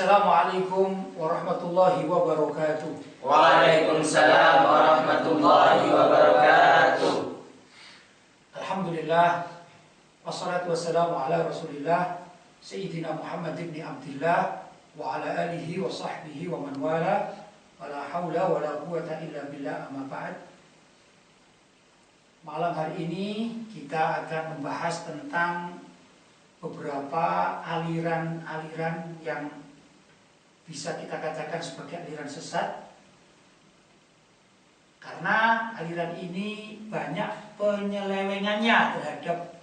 Assalamualaikum warahmatullahi wabarakatuh. Waalaikumsalam warahmatullahi wabarakatuh. Alhamdulillah, wassalatu wassalamu ala rasulillah Sayyidina Muhammad ibn Abdillah wa ala alihi wa sahbihi wa man wala wa la hawla wa la quwata illa billah, amma ba'd. Malam hari ini kita akan membahas tentang beberapa aliran-aliran yang bisa kita katakan sebagai aliran sesat, karena aliran ini banyak penyelewengannya terhadap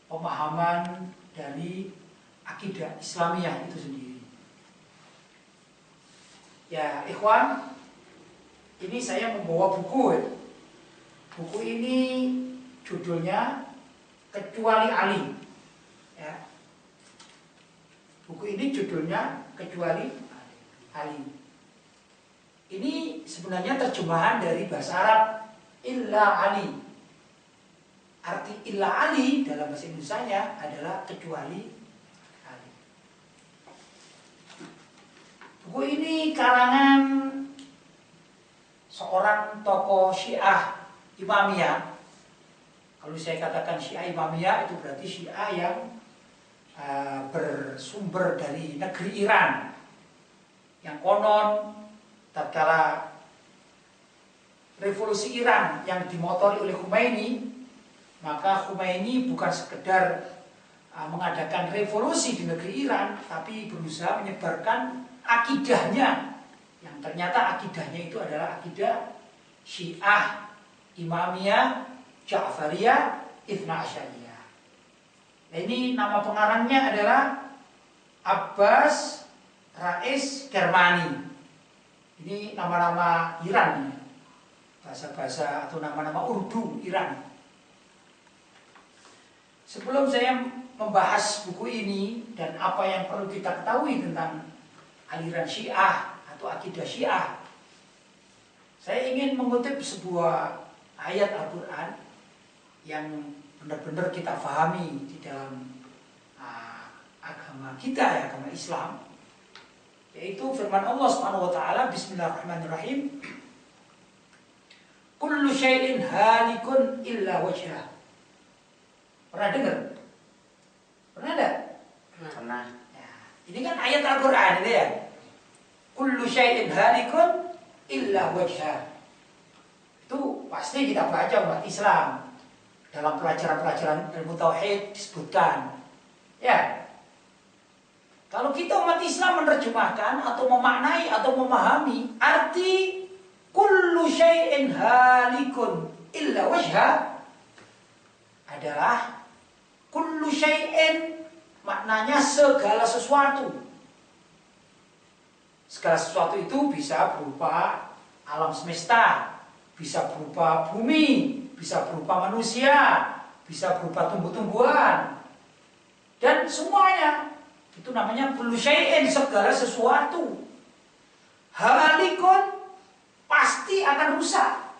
pemahaman dari akidah Islamiyah itu sendiri. Ya ikhwan, ini saya membawa buku. Buku ini judulnya Kecuali Ali. Ya. Buku ini judulnya Kecuali Ali. Ini sebenarnya terjemahan dari bahasa Arab, illa Ali. Arti illa Ali dalam bahasa Indonesia adalah kecuali Ali. Buku ini karangan seorang tokoh Syiah Imamiyah. Kalau saya katakan Syiah Imamiyah, itu berarti Syiah yang bersumber dari negeri Iran, yang konon tatkala revolusi Iran yang dimotori oleh Khomeini, maka Khomeini bukan sekedar mengadakan revolusi di negeri Iran, tapi berusaha menyebarkan akidahnya, yang ternyata akidahnya itu adalah akidah Syiah Imamiyah Ja'fariyah Ithna Asyariyah. Nah, ini nama pengarangnya adalah Abbas Rais Kermani. Ini nama-nama Iran, bahasa-bahasa atau nama-nama Urdu Iran. Sebelum saya membahas buku ini dan apa yang perlu kita ketahui tentang aliran Syiah atau akidah Syiah, saya ingin mengutip sebuah ayat Al-Quran yang benar-benar kita fahami di dalam agama kita, ya, agama Islam, yaitu firman Allah Subhanahu wa taala, bismillahirrahmanirrahim, kullu syai'in halikun illa wajhah. Pernah dengar? Pernah enggak? Pernah. Ya, ini kan ayat Al-Quran ini ya. Kullu syai'in halikun illa wajhah. Itu pasti kita baca umat Islam. Dalam pelajaran-pelajaran ilmu tauhid disebutkan. Ya. Kalau kita umat Islam menerjemahkan atau memaknai atau memahami arti kullu syai'in halikun illa wajhah adalah kullu syai'in, maknanya segala sesuatu. Segala sesuatu itu bisa berupa alam semesta, bisa berupa bumi, bisa berupa manusia, bisa berupa tumbuh-tumbuhan, dan semuanya itu namanya kullu syai'in, segala sesuatu. Halikun, pasti akan rusak.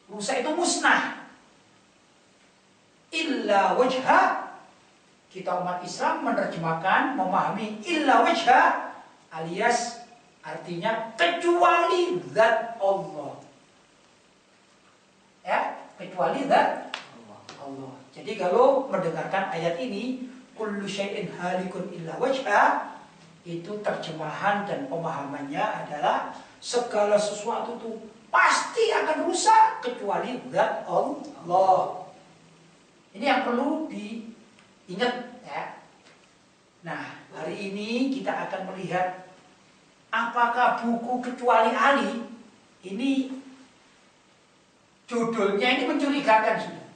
Rusak itu musnah. Illa wajha, kita umat Islam menerjemahkan, memahami illa wajha alias artinya kecuali zat Allah. Ya, kecuali zat Allah. Jadi kalau mendengarkan ayat ini, kullu syai'in halikun illa wajha, itu terjemahan dan pemahamannya adalah segala sesuatu itu pasti akan rusak kecuali zat Allah. Ini yang perlu diingat, ya. Nah, hari ini kita akan melihat apakah buku Kecuali Ali ini judulnya ini mencurigakan sudah.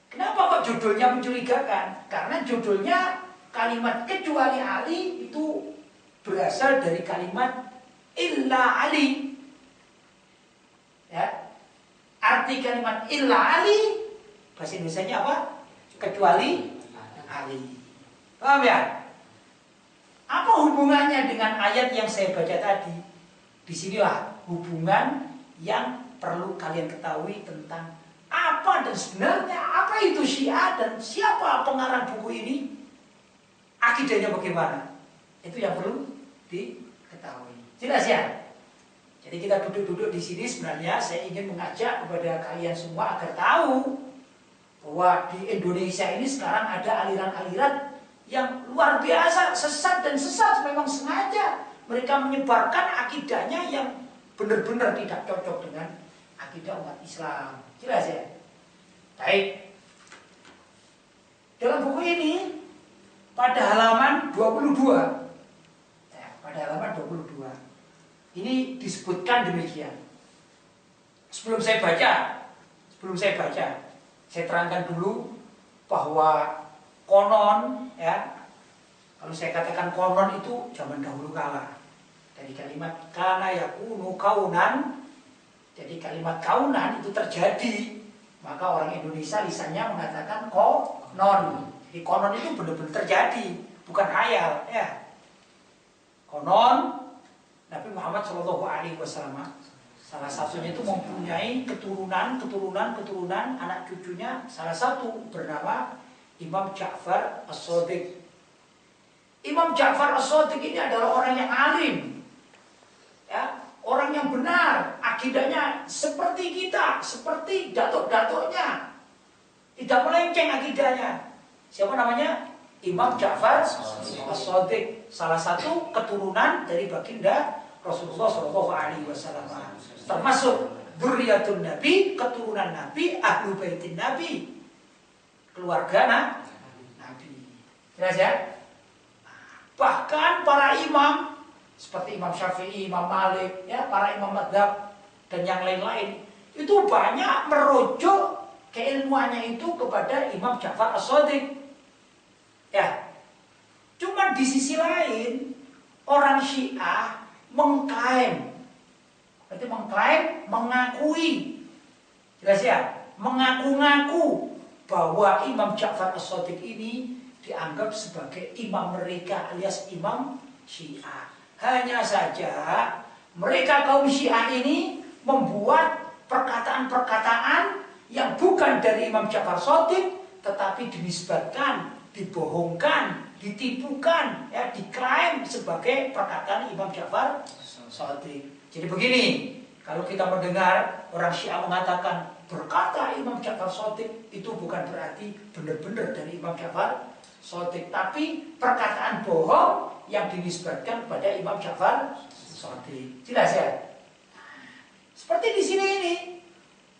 Kenapa kok judulnya mencurigakan? Karena judulnya kalimat Kecuali Ali itu berasal dari kalimat illa Ali. Ya. Arti kalimat illa Ali bahasa Indonesianya apa? Kecuali Ali. Paham ya? Apa hubungannya dengan ayat yang saya baca tadi? Disinilah hubungan yang perlu kalian ketahui tentang apa dan sebenarnya apa itu Syiah dan siapa pengarang buku ini, akidahnya bagaimana. Itu yang perlu diketahui. Jelas ya? Jadi kita duduk-duduk di sini sebenarnya saya ingin mengajak kepada kalian semua agar tahu bahwa di Indonesia ini sekarang ada aliran-aliran yang luar biasa, sesat dan sesat memang sengaja. Mereka menyebarkan akidahnya yang benar-benar tidak cocok dengan akidah umat Islam. Jelas ya? Baik. Dalam buku ini pada halaman 22, pada halaman 22 ini disebutkan demikian. Sebelum saya baca, saya terangkan dulu bahwa konon, ya, kalau saya katakan konon itu zaman dahulu kala. Dari kalimat kana yakunu kaunan, jadi kalimat kaunan itu terjadi, maka orang Indonesia lisannya mengatakan konon. Jadi konon itu benar-benar terjadi, bukan hayal, ya. Konon Nabi Muhammad SAW salah satunya itu mempunyai keturunan anak cucunya, salah satu bernama Imam Ja'far As-Shadiq. Imam Ja'far As-Shadiq ini adalah orang yang alim, ya, orang yang benar, akidahnya seperti kita, seperti datuk-datuknya, tidak melenceng akidahnya. Siapa namanya? Imam Ja'far As-Shadiq, salah satu keturunan dari baginda Rasulullah SAW, termasuk dzurriyyatun Nabi, keturunan Nabi, ahlu baitin Nabi, keluarga Nabi. Jelas ya? Bahkan para imam seperti Imam Syafi'i, Imam Malik, ya, para imam madzhab dan yang lain-lain itu banyak merujuk keilmuannya itu kepada Imam Ja'far As-Shadiq. Ya. Cuma di sisi lain orang Syiah mengklaim, mengakui, jelas ya, mengaku-ngaku bahwa Imam Ja'far As-Shadiq ini dianggap sebagai imam mereka alias imam Syiah. Hanya saja mereka kaum Syiah ini membuat perkataan-perkataan yang bukan dari Imam Ja'far As-Shadiq, tetapi dinisbatkan, dibohongkan, ditipukan, ya, diklaim sebagai perkataan Imam Ja'far Shadiq. Jadi begini, kalau kita mendengar orang Syiah mengatakan berkata Imam Ja'far Shadiq, itu bukan berarti benar-benar dari Imam Ja'far Shadiq, tapi perkataan bohong yang dinisbatkan kepada Imam Ja'far Shadiq. Jelas ya? Seperti di sini ini,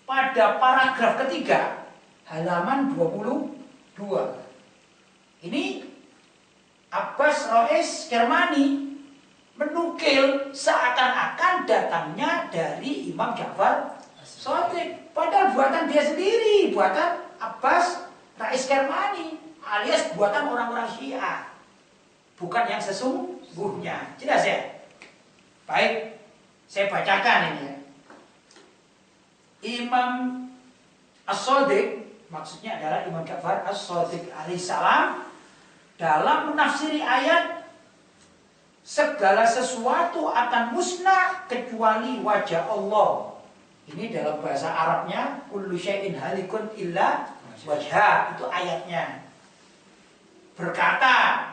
pada paragraf ketiga, halaman 22. Ini Abbas Rois Kermani menukil seakan-akan datangnya dari Imam Ja'far Shadiq, padahal buatan dia sendiri, buatan Abbas Rois Kermani alias buatan orang-orang Syiah, bukan yang sesungguhnya. Jelas ya? Baik, saya bacakan ini ya. Imam As-Shadiq, maksudnya adalah Imam Ja'far As-Shadiq alaihissalam, dalam menafsiri ayat segala sesuatu akan musnah kecuali wajah Allah. Ini dalam bahasa Arabnya kullu syai'in halikun illa wajha, itu ayatnya. Berkata,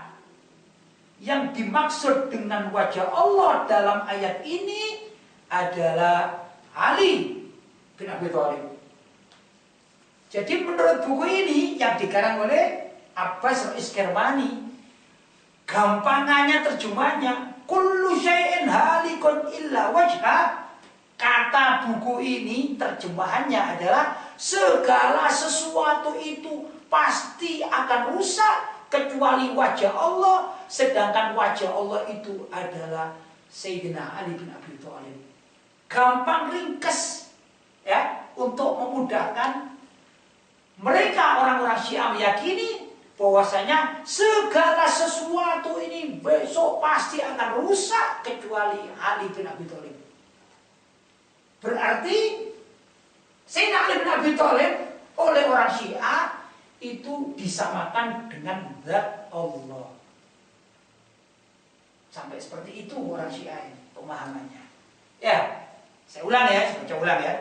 yang dimaksud dengan wajah Allah dalam ayat ini adalah Ali bin Abi Thalib. Jadi menurut buku ini yang dikarang oleh Abbas Rois Kermani, gampangannya terjemahnya kullu syai'in halikun illa wajha. Kata buku ini terjemahannya adalah segala sesuatu itu pasti akan rusak kecuali wajah Allah, sedangkan wajah Allah itu adalah Sayyidina Ali bin Abi Thalib. Gampang ringkas, ya, untuk memudahkan mereka orang-orang Syiah meyakini bahwasanya segala sesuatu ini besok pasti akan rusak kecuali Ali bin Abi Thalib. Berarti Sayyidina Ali bin Abi Thalib oleh orang Syiah itu disamakan dengan zat Allah. Sampai seperti itu orang Syiah pemahamannya. Ya, saya ulang ya, saya baca ulang ya.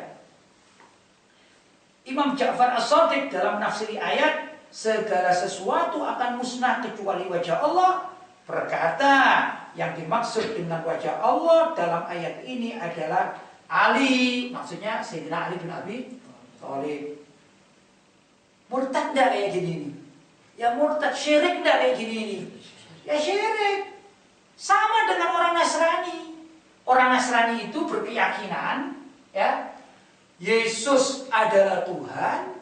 Imam Ja'far As-Shadiq dalam menafsiri ayat segala sesuatu akan musnah kecuali wajah Allah berkata, yang dimaksud dengan wajah Allah dalam ayat ini adalah Ali, maksudnya Sayyidina Ali bin Abi Thalib. Murtad enggak kayak gini nih? Ya murtad, syirik enggak kayak gini nih? Ya syirik. Sama dengan orang Nasrani. Orang Nasrani itu berkeyakinan ya Yesus adalah Tuhan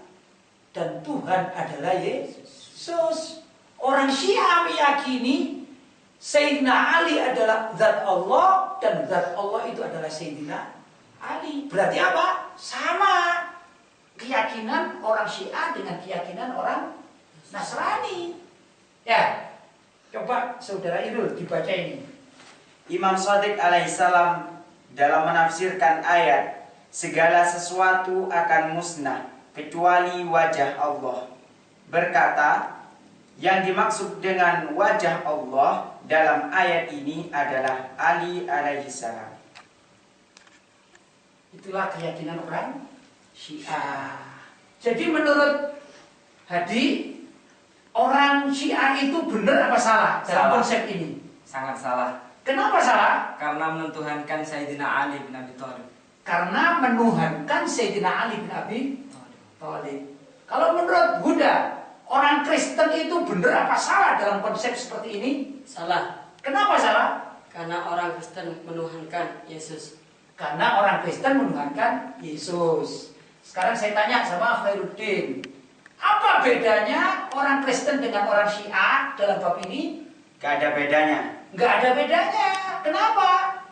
dan Tuhan adalah Yesus. Orang Syiah meyakini Sayyidina Ali adalah zat Allah dan zat Allah itu adalah Sayyidina Ali. Berarti apa? Sama keyakinan orang Syiah dengan keyakinan orang Nasrani. Ya, coba saudara Irul dibaca ini. Imam Shadiq alaihissalam dalam menafsirkan ayat segala sesuatu akan musnah kecuali wajah Allah berkata, yang dimaksud dengan wajah Allah dalam ayat ini adalah Ali alaihissalam. Itulah keyakinan orang Syiah. Jadi menurut Hadi, orang Syiah itu benar apa salah dalam konsep ini? Sangat salah. Kenapa salah? Karena menuhankan Sayyidina Ali bin Abi Thalib. Karena menuhankan Sayyidina Ali bin Abi Thalib. Kalau menurut Buddha, orang Kristen itu benar apa salah dalam konsep seperti ini? Salah. Kenapa salah? Karena orang Kristen menuhankan Yesus. Karena orang Kristen menuhankan Yesus. Sekarang saya tanya sama Khairuddin, apa bedanya orang Kristen dengan orang Syiah dalam bab ini? Gak ada bedanya. Gak ada bedanya. Kenapa?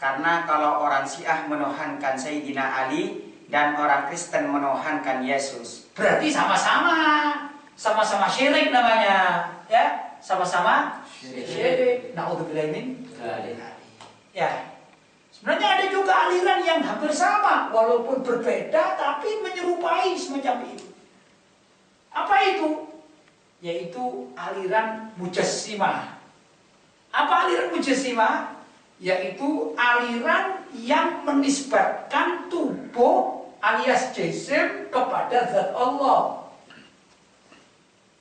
Karena kalau orang Syiah menuhankan Sayyidina Ali dan orang Kristen menuhankan Yesus, berarti sama-sama. Sama-sama syirik namanya. Ya, sama-sama syirik. Na'udzubillah min dzalik. Ya. Sebenarnya ada juga aliran yang hampir sama, walaupun berbeda tapi menyerupai semacam itu. Apa itu? Yaitu aliran Mujassimah. Apa aliran Mujassimah? Yaitu aliran yang menisbatkan tubuh alias jisim kepada zat Allah.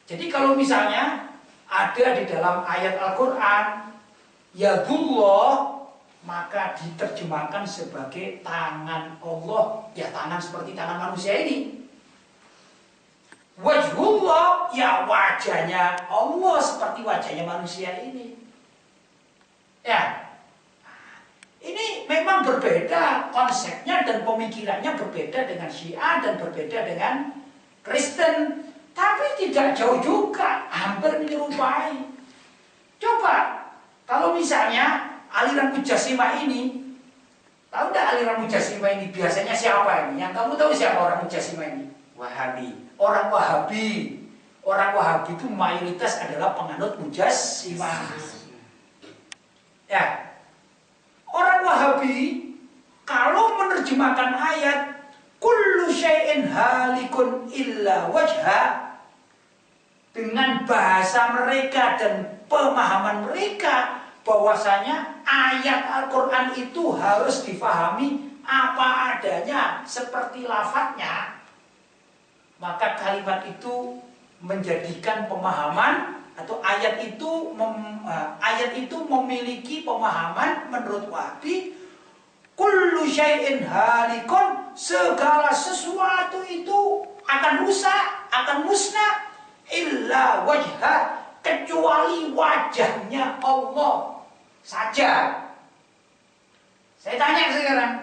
Jadi kalau misalnya ada di dalam ayat Al-Quran Yadullah, maka diterjemahkan sebagai tangan Allah. Ya tangan seperti tangan manusia ini. Wajhullah, ya wajahnya Allah seperti wajahnya manusia ini. Ya, ini memang berbeda konsepnya dan pemikirannya berbeda dengan Syiah dan berbeda dengan Kristen. Tapi tidak jauh juga, hampir menyerupai. Coba, kalau misalnya aliran Mujassimah ini, tahu tidak aliran Mujassimah ini biasanya siapa ini? Yang kamu tahu siapa orang Mujassimah ini? Wahabi. Orang Wahabi. Orang Wahabi itu mayoritas adalah penganut Mujassimah. Ya, orang Wahabi kalau menerjemahkan ayat kullu syai'in halikun illa wajha dengan bahasa mereka dan pemahaman mereka, bahwasanya ayat Al-Quran itu harus difahami apa adanya seperti lafadznya, maka kalimat itu menjadikan pemahaman atau ayat itu memiliki pemahaman menurut Wahabi kullu syai'in halikun, segala sesuatu itu akan rusak, akan musnah, illa wajha, kecuali wajahnya Allah saja. Saya tanya sekarang,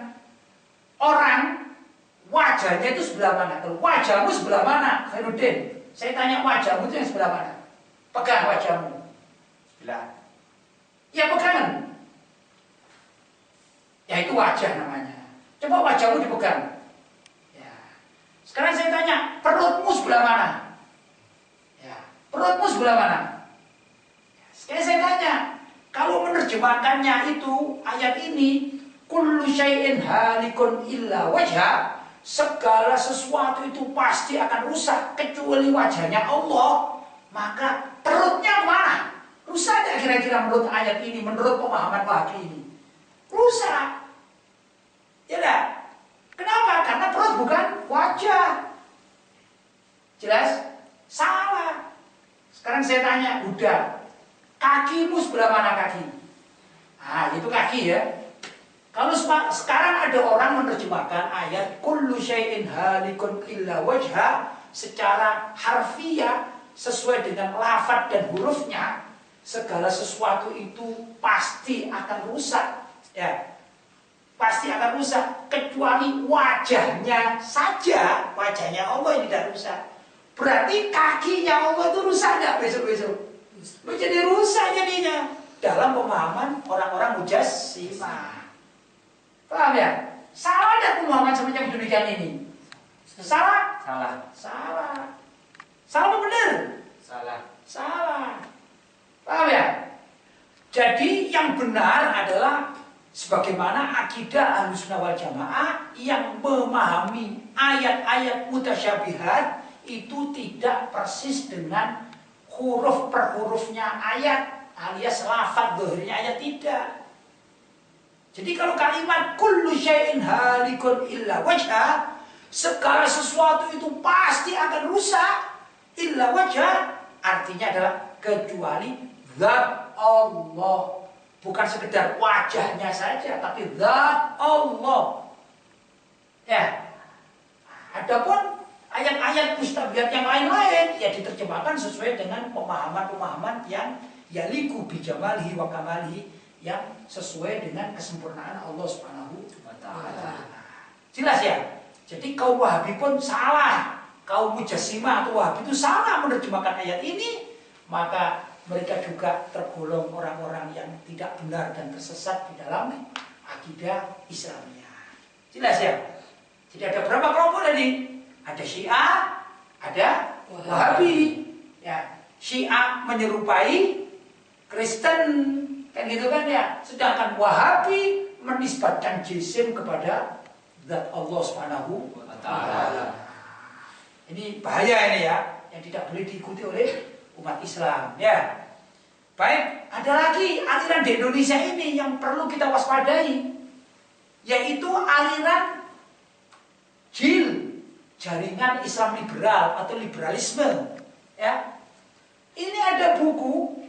orang wajahnya itu sebelah mana? Kalau wajahmu sebelah mana, Khairuddin? Saya tanya wajahmu itu yang sebelah mana? Pegang wajahmu. Sebelah. Ya pegangan. Ya itu wajah namanya. Coba wajahmu dipegang. Ya. Sekarang saya tanya, perutmu sebelah mana? Ya. Perutmu sebelah mana? Ya. Sekarang saya tanya, kalau menerjemahkannya itu ayat ini, kullu syai'in halikun illa wajha, segala sesuatu itu pasti akan rusak kecuali wajahnya Allah, maka perutnya mana? Rusak tidak kira-kira menurut ayat ini, menurut pemahaman Wahabi ini? Rusak. Ya enggak? Kenapa? Karena perut bukan wajah. Jelas? Salah. Sekarang saya tanya, udah. Kakimu sebelah mana kaki? Nah, itu kaki ya. Kalau sekarang ada orang menerjemahkan ayat kullu syai'in halikun illa wajha secara harfiah sesuai dengan lafaz dan hurufnya, segala sesuatu itu pasti akan rusak, ya. Pasti akan rusak kecuali wajahnya saja. Wajahnya Allah yang tidak rusak. Berarti kakinya Allah itu rusak nggak besok-besok? Jadi rusak jadinya dalam pemahaman orang-orang Mujassimah. Paham ya? Salah tidak pemahaman semacam demikian ini? Salah? Salah. Salah. Salah apa benar? Salah. Salah. Paham ya? Jadi yang benar adalah sebagaimana akidah Ahlussunnah wal Jamaah yang memahami ayat-ayat mutasyabihat itu tidak persis dengan huruf per hurufnya ayat alias lafaz zahirnya ayat, tidak. Jadi kalau kalimat kullu syai'in halikun illa wajha, segala sesuatu itu pasti akan rusak, illa wajha artinya adalah kecuali zat Allah. Bukan sekedar wajahnya saja, tapi zat Allah. Ya. Adapun ayat-ayat mustabihat yang lain-lain ya diterjemahkan sesuai dengan pemahaman-pemahaman yang yaliku bijamalihi wa kamalihi, yang sesuai dengan kesempurnaan Allah Subhanahu wa taala. Jelas ya? Jadi kaum Wahabi pun salah. Kaum Mujassimah atau Wahabi itu salah menerjemahkan ayat ini, maka mereka juga tergolong orang-orang yang tidak benar dan tersesat di dalam akidah Islamiyah. Jelas ya? Jadi ada berapa kelompok tadi? Ada Syiah, ada Wahabi. Ya, Syiah menyerupai Kristen, kan gitu kan ya. Sedangkan Wahabi menisbatkan jisim kepada zat Allah Subhanahu wa taala. Ini bahaya ini ya, yang tidak boleh diikuti oleh umat Islam ya. Baik, ada lagi aliran di Indonesia ini yang perlu kita waspadai, yaitu aliran JIL, Jaringan Islam Liberal atau liberalisme ya. Ini ada buku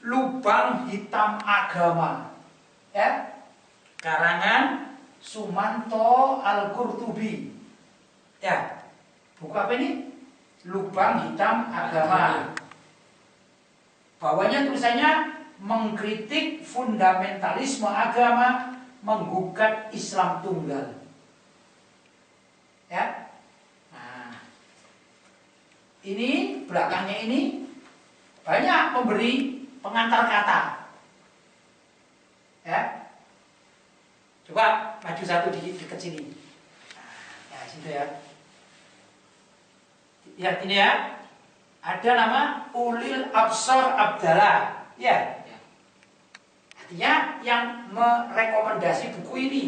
Lubang Hitam Agama ya, karangan Sumanto Al-Qurtubi ya. Buku apa ini? Lubang Hitam Agama. Bawahnya tulisannya mengkritik fundamentalisme agama, menggugat Islam tunggal. Ya. Nah, ini belakangnya ini banyak memberi pengantar kata. Ya. Coba maju satu di dekat sini. Nah, ya situ ya. Lihat ini ya. Ada nama Ulil Absar Abdallah. Ya. Artinya yang merekomendasi buku ini.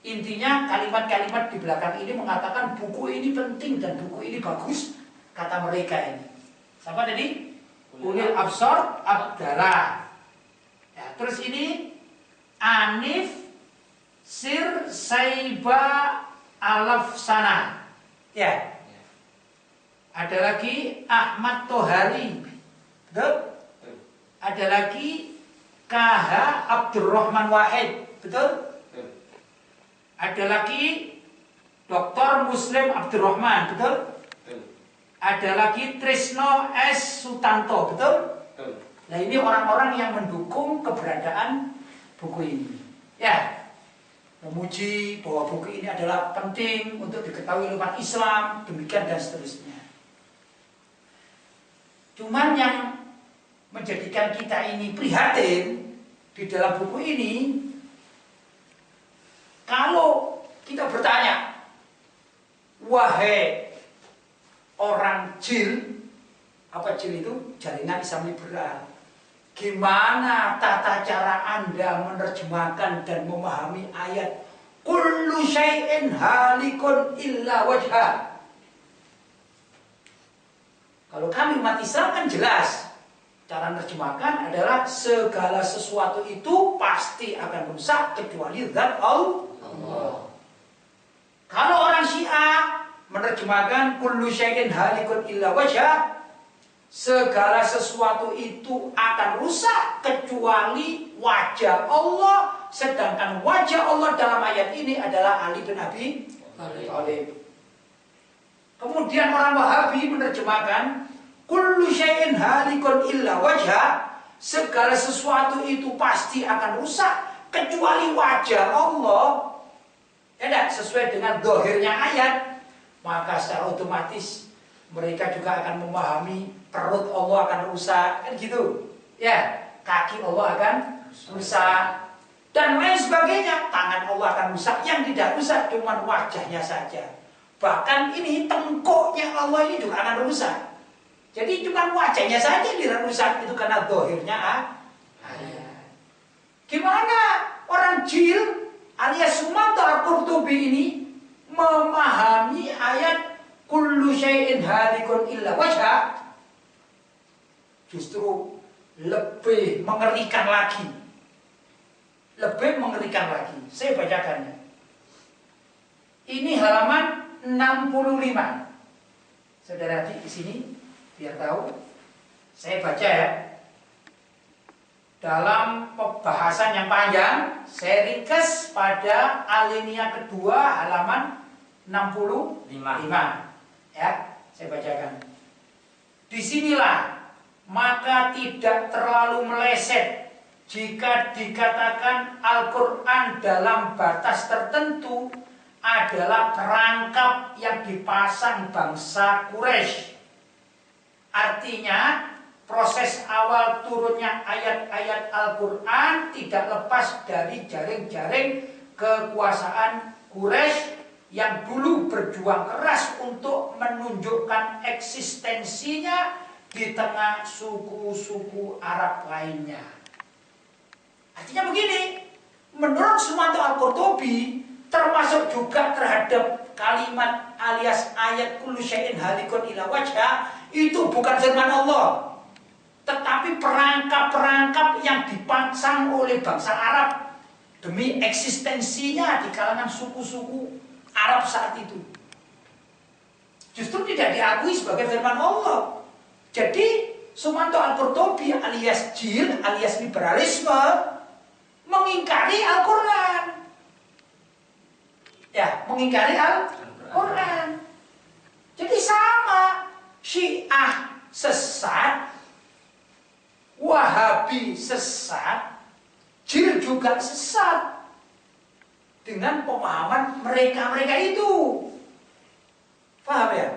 Intinya kalimat-kalimat di belakang ini mengatakan buku ini penting dan buku ini bagus, kata mereka ini. Siapa tadi? Ulil Absar Abdallah. Ya, terus ini Anif Sir Saiba Alafsana. Ya. Ada lagi Ahmad Tohari. Betul? Ada lagi KH Abdurrahman Wahid. Betul? Ada lagi Dr. Muslim Abdurrahman. Betul? Ada lagi Trisno S. Sutanto. Betul? Nah, ini orang-orang yang mendukung keberadaan buku ini. Ya, memuji bahwa buku ini adalah penting untuk diketahui umat Islam, demikian dan seterusnya. Cuman yang menjadikan kita ini prihatin di dalam buku ini, kalau kita bertanya, wahai orang JIL, apa JIL itu? Jaringan Islam Liberal. Gimana tata cara Anda menerjemahkan dan memahami ayat kullu syai'in halikun illa wajha? Kalau kami umat Islam kan jelas, cara menerjemahkan adalah segala sesuatu itu pasti akan rusak kecuali zat Allah. Kalau orang Syiah menerjemahkan kullu syai'in halikun illa wajha, segala sesuatu itu akan rusak kecuali wajah Allah. Sedangkan wajah Allah dalam ayat ini adalah Ali bin Abi Thalib. Kemudian orang Wahabi menerjemahkan kullu syai'in halikun illa wajha, segala sesuatu itu pasti akan rusak kecuali wajah Allah. Ya enggak? Sesuai dengan zahirnya ayat, maka secara otomatis mereka juga akan memahami perut Allah akan rusak, kan gitu. Ya, kaki Allah akan rusak dan lain sebagainya. Tangan Allah akan rusak, yang tidak rusak cuma wajahnya saja. Bahkan ini tengkuknya Allah ini juga akan rusak. Jadi cuma wajahnya saja yang rusak, itu karena zahirnya ayat. Gimana orang jil alias Sumanto Al-Qurtubi ini memahami ayat kullu syai'in halikun illa wajha? Justru lebih mengerikan lagi. Lebih mengerikan lagi. Saya bacakannya. Ini halaman 65. Saudara di sini biar tahu. Saya baca ya. Dalam pembahasan yang panjang, saya ringkas pada alinea kedua halaman 65. Ya, saya bacakan. Disinilah maka tidak terlalu meleset jika dikatakan Al-Quran dalam batas tertentu adalah perangkap yang dipasang bangsa Quraisy. Artinya, proses awal turunnya ayat-ayat Al-Quran tidak lepas dari jaring-jaring kekuasaan Quraisy yang dulu berjuang keras untuk menunjukkan eksistensinya di tengah suku-suku Arab lainnya. Artinya begini, menurut Sumanto Al-Qurtubi, termasuk juga terhadap kalimat alias ayat kullu syai'in halikun illa wajha, itu bukan firman Allah, tetapi perangkap-perangkap yang dipasang oleh bangsa Arab demi eksistensinya di kalangan suku-suku Arab saat itu. Justru tidak diakui sebagai firman Allah. Jadi Sumanto Al-Qurtubi alias jil alias liberalisme mengingkari Al-Quran. Ya, mengingkari Al-Quran. Jadi sama, Syiah sesat, Wahabi sesat, jil juga sesat dengan pemahaman mereka-mereka itu. Paham ya?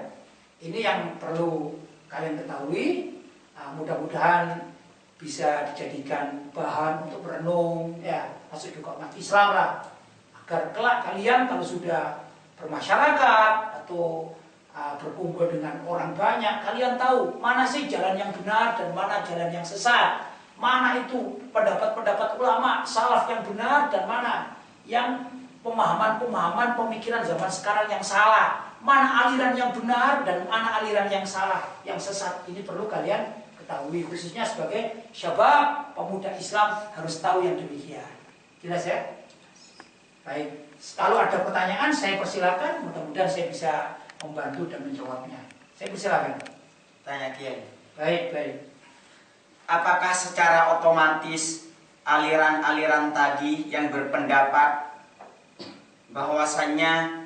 Ini yang perlu kalian ketahui. Nah, mudah-mudahan bisa dijadikan bahan untuk berenung, ya, masuk juga umat Islam lah, agar kelak kalian kalau sudah bermasyarakat atau berkumpul dengan orang banyak, kalian tahu mana sih jalan yang benar dan mana jalan yang sesat, mana itu pendapat-pendapat ulama salaf yang benar dan mana yang pemahaman-pemahaman pemikiran zaman sekarang yang salah, mana aliran yang benar dan mana aliran yang salah, yang sesat. Ini perlu kalian ketahui, khususnya sebagai syabab pemuda Islam harus tahu yang demikian. Jelas ya? Baik, kalau ada pertanyaan saya persilakan, mudah-mudahan saya bisa membantu dan menjawabnya. Saya persilakan. Tanya Kiai. Baik. Apakah secara otomatis aliran-aliran tadi yang berpendapat bahwasannya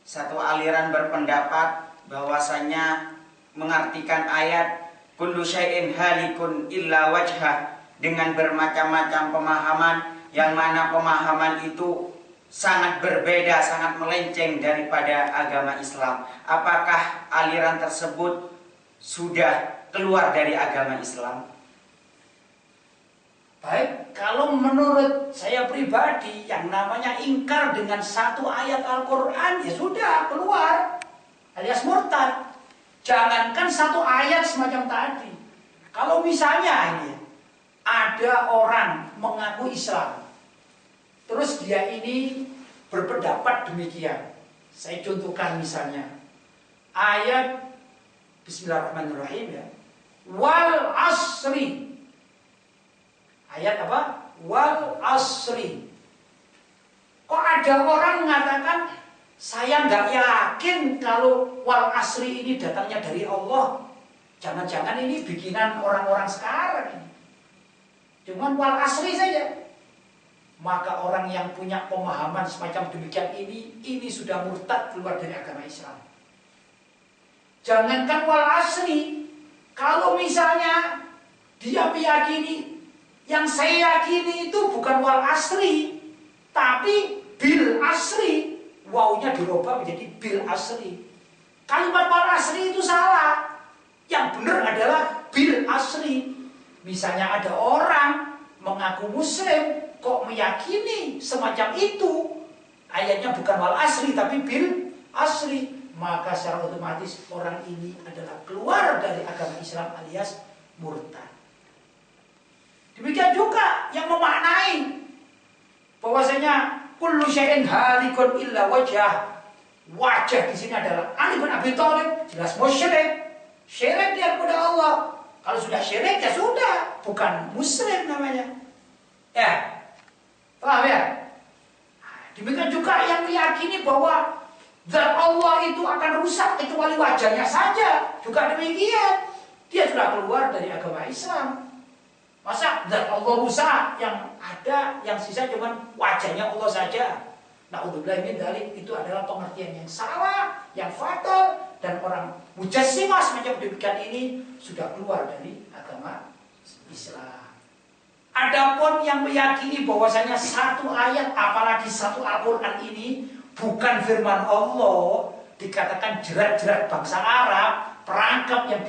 satu aliran berpendapat bahwasannya mengartikan ayat kullu syai'in halikun illa wajhah dengan bermacam-macam pemahaman, yang mana pemahaman itu sangat berbeda, sangat melenceng daripada agama Islam. Apakah aliran tersebut sudah keluar dari agama Islam? Baik, kalau menurut saya pribadi yang namanya ingkar dengan satu ayat Al-Quran, ya sudah keluar alias murtad. Jangankan satu ayat semacam tadi. Kalau misalnya ini ada orang mengaku Islam, terus dia ini berpendapat demikian. Saya contohkan misalnya ayat Bismillahirrahmanirrahim ya. Wal asri. Ayat apa? Wal asri. Kok ada orang mengatakan saya nggak yakin kalau wal asri ini datangnya dari Allah. Jangan-jangan ini bikinan orang-orang sekarang ini. Cuman wal asri saja. Maka orang yang punya pemahaman semacam demikian ini sudah murtad keluar dari agama Islam. Jangankan wal asri, kalau misalnya dia meyakini yang saya yakini itu bukan wal asri, tapi bil asri, wawunya dirubah menjadi bil asri. Kalimat wal asri itu salah. Yang benar adalah bil asri. Misalnya ada orang mengaku muslim kok meyakini semacam itu, ayatnya bukan wal asri tapi bil asri, maka secara otomatis orang ini adalah keluar dari agama Islam alias murtad. Demikian juga yang memaknai bahwasanya kullu syai'in halikun illa wajah. Wajah di sini adalah Ali bin Abi Thalib, jelas musyrik. Syirik dia kepada Allah. Kalau sudah syirik ya sudah, bukan muslim namanya. Ya. Paham ya? Demikian juga yang meyakini bahwa zat Allah itu akan rusak kecuali wajahnya saja. Juga demikian. Dia sudah keluar dari agama Islam. Masa zat Allah rusak, yang ada, yang sisa cuma wajahnya Allah saja. Na'udzubillah min dzalik, itu adalah pengertian yang salah, yang fatal, dan orang mujassimah semacam demikian ini sudah keluar dari agama Islam. Adapun yang meyakini bahwasanya satu ayat, apalagi satu Al-Quran ini bukan firman Allah, dikatakan jerat-jerat bangsa Arab, perangkap yang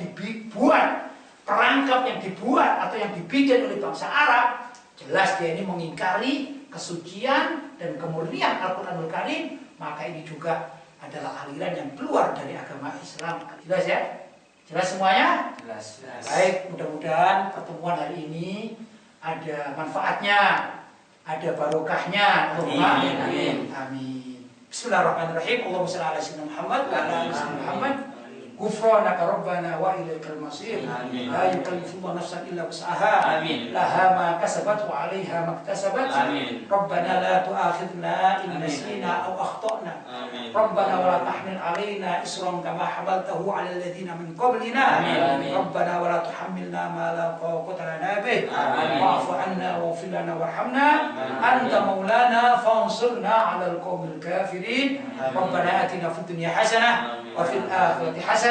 dibuat atau yang dibikin oleh bangsa Arab, jelas dia ini mengingkari kesucian dan kemurnian Al-Quranul Karim, maka ini juga adalah aliran yang keluar dari agama Islam. Jelas ya? Jelas semuanya? Jelas. Baik, mudah-mudahan pertemuan hari ini ada manfaatnya, ada barokahnya. Amin. Amin. Amin. Bismillahirrahmanirrahim. Allahumma shalli ala sayyidina Muhammad wa ala ali sayyidina Muhammad. Ghufranaka rabbana wa ilaikal masir. Amin. La yukallifu nafsan illa wus'aha. Amin. Laha ma kasabat wa 'alaiha ma iktasabat. Amin. Rabbana la tu'akhidhna in Amin. nasina aw akhtana. Amin. Rabbana wa la tahmil 'alaina isran kama hamaltahu 'alal ladzina min qablina. Amin. Rabbana wa la tuhammilna ma la taqata lana bih. Amin. Wa'fu 'anna waghfir lana warhamna. Amin. Anta maulana fansurna 'alal qaumil kafirin. Amin. Rabbana atina fid dunya hasanah Amin. wa fil akhirati hasanah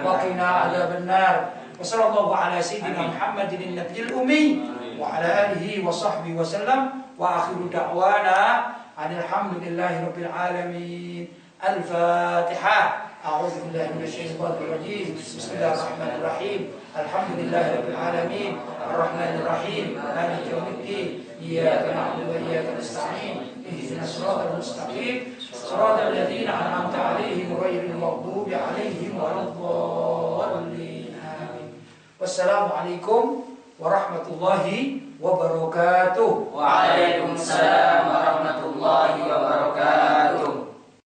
wa qina adzaban nar. Wa sallallahu ala sayyidina Muhammadin nabiyil ummi wa ala alihi wa sahbihi wa sallam. Wa akhiru da'wana alhamdulillahi rabbil alamin. Al-Fatihah. A'udzu billahi minasy syaithanir rajim. Bismillahirrahmanirrahim. Alhamdulillahi rabbil alamin. Arrahmanir rahim. Maliki yaumiddin. Iyyaka na'budu wa iyyaka nasta'in. Ihdinas siratal mustaqim. Shiratal ladzina an'amta 'alaihim ghairil maghdubi 'alaihim waladdallin. Amin. Wassalamualaikum warahmatullahi wabarakatuh. Waalaikumsalam warahmatullahi wabarakatuh.